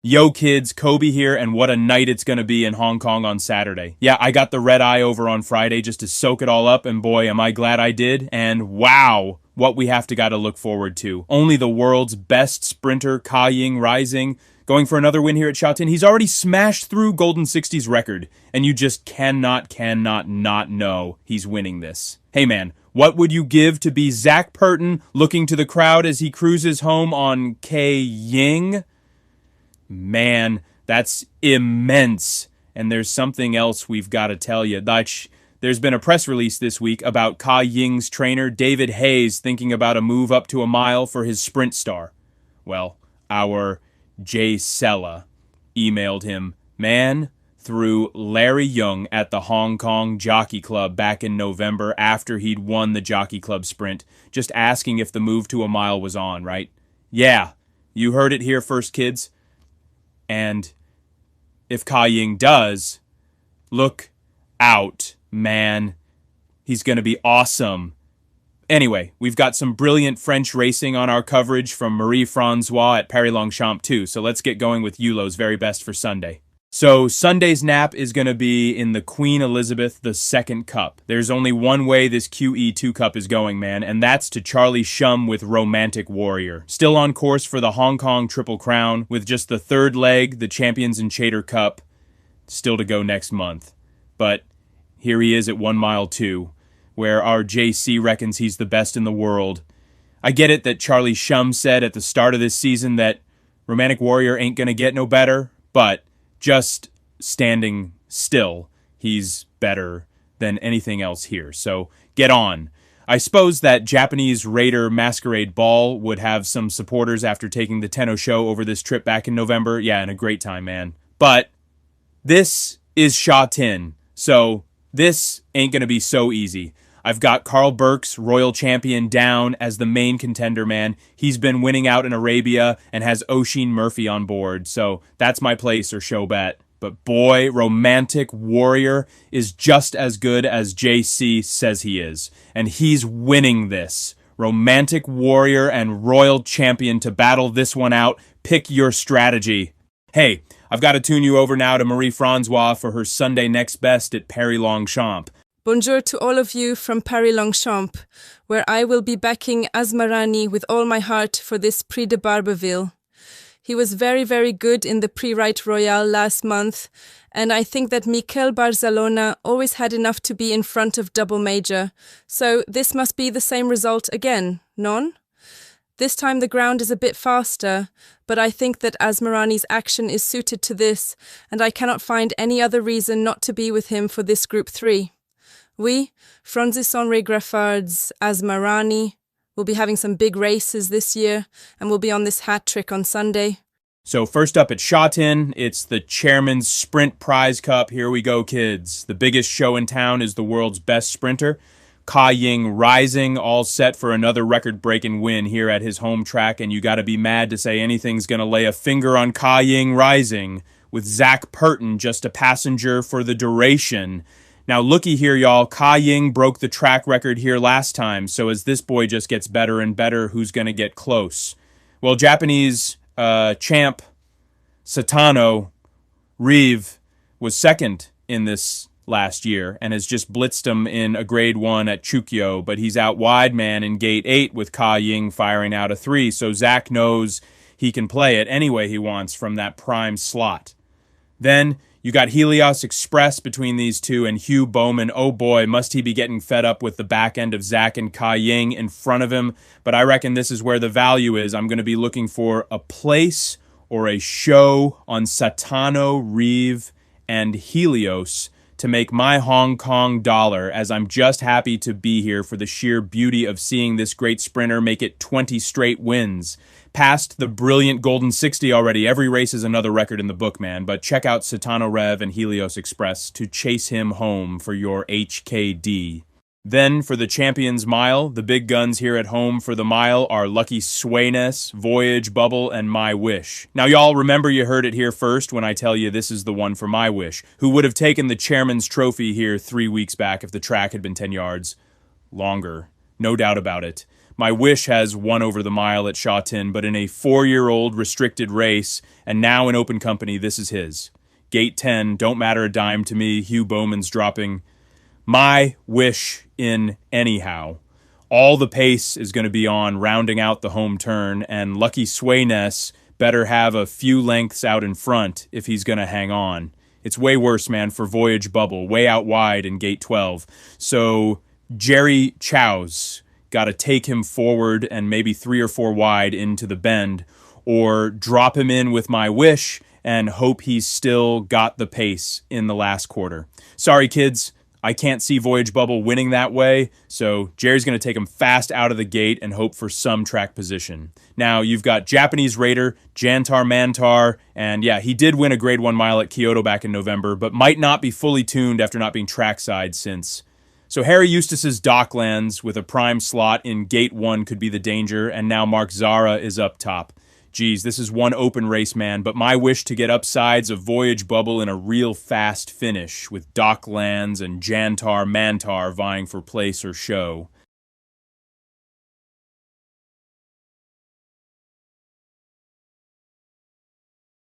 Yo kids, Koby here, and what a night it's gonna be in Hong Kong on Saturday. Yeah, I got the red eye over on Friday just to soak it all up, and boy, am I glad I did, and wow, what we have to gotta look forward to. Only the world's best sprinter, QEII Rising, going for another win here at Sha Tin. He's already smashed through Golden 60's record, and you just cannot not know he's winning this. Hey man, what would you give to be Zach Purton looking to the crowd as he cruises home on QEII? Man, that's immense. And there's something else we've got to tell you. There's been a press release this week about QEII's trainer, David Hayes, thinking about a move up to a mile for his sprint star. Well, our Jay Sella emailed him, man, through Larry Young at the Hong Kong Jockey Club back in November after he'd won the Jockey Club sprint, just asking if the move to a mile was on, right? Yeah, you heard it here first, kids. And if QEII does, look out, man. He's going to be awesome. Anyway, we've got some brilliant French racing on our coverage from Marie-Francoise at Paris-Longchamp too, so let's get going with Yulo's very best for Sunday. So Sunday's nap is going to be in the Queen Elizabeth II Cup. There's only one way this QEII Cup is going, man, and that's to Charlie Shum with Romantic Warrior. Still on course for the Hong Kong Triple Crown, with just the third leg, the Champions and Chater Cup, still to go next month. But here he is at 1 mile 2, where our JC reckons he's the best in the world. I get it that Charlie Shum said at the start of this season that Romantic Warrior ain't gonna get no better, but just standing still, he's better than anything else here. So get on. I suppose that Japanese Raider Masquerade Ball would have some supporters after taking the Tenno show over this trip back in November. Yeah, and a great time, man. But this is Sha Tin, so this ain't going to be so easy. I've got Carl Burke's Royal Champion down as the main contender, man. He's been winning out in Arabia and has Oisin Murphy on board, so that's my place or show bet. But boy, Romantic Warrior is just as good as JC says he is, and he's winning this. Romantic Warrior and Royal Champion to battle this one out. Pick your strategy. Hey, I've got to tune you over now to Marie-Francoise for her Sunday next best at Paris-Longchamp. Bonjour to all of you from Paris-Longchamp, where I will be backing Asmarani with all my heart for this Prix de Barbeville. He was very good in the Prix Royal last month, and I think that Mikel Barzalona always had enough to be in front of Double Major, so this must be the same result again, non? This time the ground is a bit faster, but I think that Asmarani's action is suited to this, and I cannot find any other reason not to be with him for this Group 3. We, Francis-Henri Graffard's Asmarani, will be having some big races this year and will be on this hat trick on Sunday. So first up at Sha Tin, it's the Chairman's Sprint Prize Cup. Here we go, kids. The biggest show in town is the world's best sprinter, QEII Rising, all set for another record-breaking win here at his home track, and you gotta be mad to say anything's gonna lay a finger on QEII Rising, with Zach Purton just a passenger for the duration. Now, looky here, y'all. QEII broke the track record here last time, so as this boy just gets better and better, who's going to get close? Well, Japanese champ Satano Reeve was second in this last year and has just blitzed him in a grade 1 at Chukyo, but he's out wide, man, in gate 8 with QEII firing out a 3, so Zach knows he can play it any way he wants from that prime slot. Then you got Helios Express between these two and Hugh Bowman. Oh boy, must he be getting fed up with the back end of Zach and QEII in front of him. But I reckon this is where the value is. I'm going to be looking for a place or a show on Satano, Reeve, and Helios to make my Hong Kong dollar, as I'm just happy to be here for the sheer beauty of seeing this great sprinter make it 20 straight wins. Past the brilliant Golden 60 already. Every race is another record in the book, man. But check out Satano Rev and Helios Express to chase him home for your HKD. Then for the Champions Mile, the big guns here at home for the mile are Lucky Swayness, Voyage, Bubble, and My Wish. Now y'all remember you heard it here first when I tell you this is the one for My Wish, who would have taken the Chairman's Trophy here 3 weeks back if the track had been 10 yards longer No doubt about it. My Wish has won over the mile at Sha Tin, but in a 4-year-old restricted race, and now in open company, this is his. Gate 10, don't matter a dime to me, Hugh Bowman's dropping. My Wish in anyhow. All the pace is going to be on rounding out the home turn, and Lucky Swayness better have a few lengths out in front if he's going to hang on. It's way worse, man, for Voyage Bubble, way out wide in gate 12. So Jerry Chow's got to take him forward and maybe 3 or 4 wide into the bend, or drop him in with My Wish and hope he's still got the pace in the last quarter. Sorry, kids. I can't see Voyage Bubble winning that way, so Jerry's going to take him fast out of the gate and hope for some track position. Now, you've got Japanese Raider, Jantar Mantar, and yeah, he did win a Grade 1 mile at Kyoto back in November, but might not be fully tuned after not being trackside since. So Harry Eustace's Docklands with a prime slot in Gate 1 could be the danger, and now Mark Zara is up top. Geez, this is one open race, man, but My Wish to get upsides of Voyage Bubble in a real fast finish with Docklands and Jantar Mantar vying for place or show.